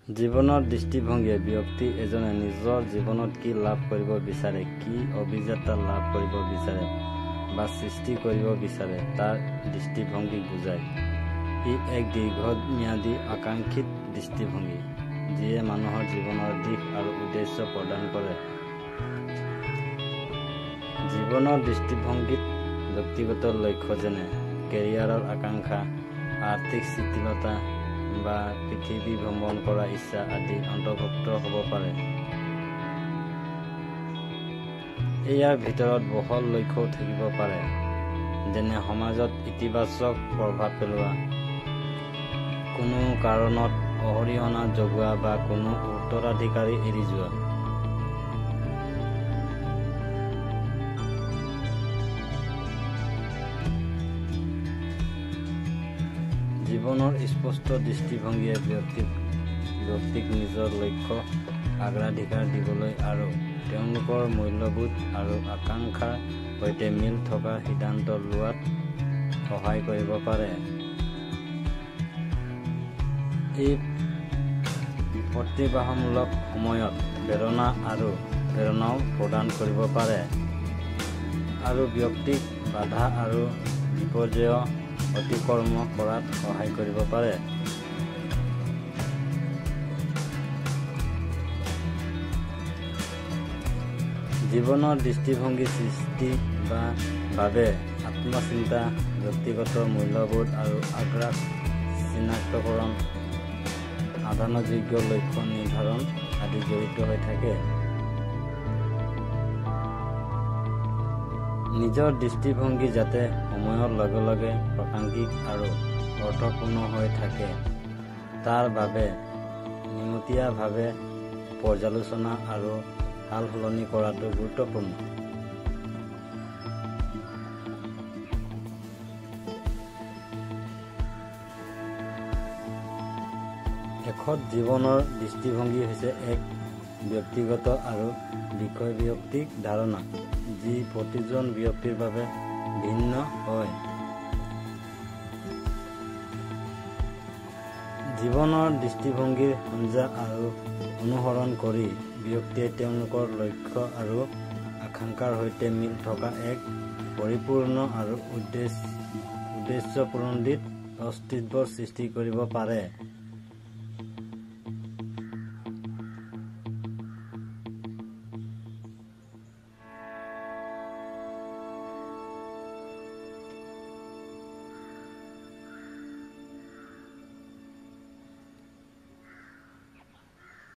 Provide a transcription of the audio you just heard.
জীৱনৰ দৃষ্টিভংগীয়ে ব্যক্তি এজনে নিজৰ জীৱনত কি লাভ কৰিব বিচাৰে, কি অভিজ্ঞতা লাভ কৰিব বিচাৰে বা সৃষ্টি কৰিব বিচাৰে তাৰ দৃষ্টিভংগীক বুজায়। ই এক দীৰ্ঘম্যাদী আকাংক্ষিত দৃষ্টিভংগী যিয়ে মানুহৰ জীৱনৰ দিশ আৰু উদ্দেশ্য প্ৰদান কৰে। জীৱনৰ দৃষ্টিভংগীত ব্যক্তিগত লক্ষ্য যেনে কেৰিয়াৰৰ আকাংক্ষা, আৰ্থিক স্থিতিশীলতা বা পৃথিৱী ভ্ৰমণ কৰা ইচ্ছা আদি অন্তৰ্ভুক্ত হ'ব পাৰে। ইয়াৰ ভিতৰত বহল লক্ষ্যও থাকিব পাৰে, যেনে সমাজত ইতিবাচক প্ৰভাৱ পেলোৱা, কোনো কাৰণত অৰিহণা যোগোৱা বা কোনো উত্তৰাধিকাৰী এৰি যোৱা। জীৱনৰ স্পষ্ট দৃষ্টিভংগীয়ে ব্যক্তিক নিজৰ লক্ষ্য অগ্ৰাধিকাৰ দিবলৈ আৰু তেওঁলোকৰ মূল্যবোধ আৰু আকাংক্ষাৰ সৈতে মিল থকা সিদ্ধান্ত লোৱাত সহায় কৰিব পাৰে। এই প্ৰতিবাহমূলক সময়ত প্ৰেৰণাও প্ৰদান কৰিব পাৰে আৰু ব্যক্তিক বাধা আৰু বিপৰ্যয় অতিক্ৰম কৰাত সহায় কৰিব পাৰে। জীৱনৰ দৃষ্টিভংগী সৃষ্টি বা বাবে আত্মচিন্তা, ব্যক্তিগত মূল্যবোধ আৰু আগ্ৰহ চিনাক্তকৰণ, সাধনযোগ্য লক্ষ্য নিৰ্ধাৰণ আদি জড়িত হৈ থাকে। নিজৰ দৃষ্টিভংগী যাতে সময়ৰ লগে লগে প্ৰাসংগিক আৰু অৰ্থপূৰ্ণ হৈ থাকে তাৰ বাবে নিয়মীয়াভাৱে পৰ্যালোচনা আৰু সাল সলনি কৰাটো গুৰুত্বপূৰ্ণ। শেষত জীৱনৰ দৃষ্টিভংগী হৈছে এক ব্যক্তিগত আৰু বিষয়ভিত্তিক ধাৰণা যি প্ৰতিজন ব্যক্তিৰ বাবে ভিন্ন হয়। জীৱনৰ দৃষ্টিভংগীৰ সংজ্ঞা আৰু অনুসৰণ কৰি ব্যক্তিয়ে তেওঁলোকৰ লক্ষ্য আৰু আকাংক্ষাৰ সৈতে মিল থকা এক পৰিপূৰ্ণ আৰু উদ্দেশ্যপ্ৰণোদিত অস্তিত্বৰ সৃষ্টি কৰিব পাৰে।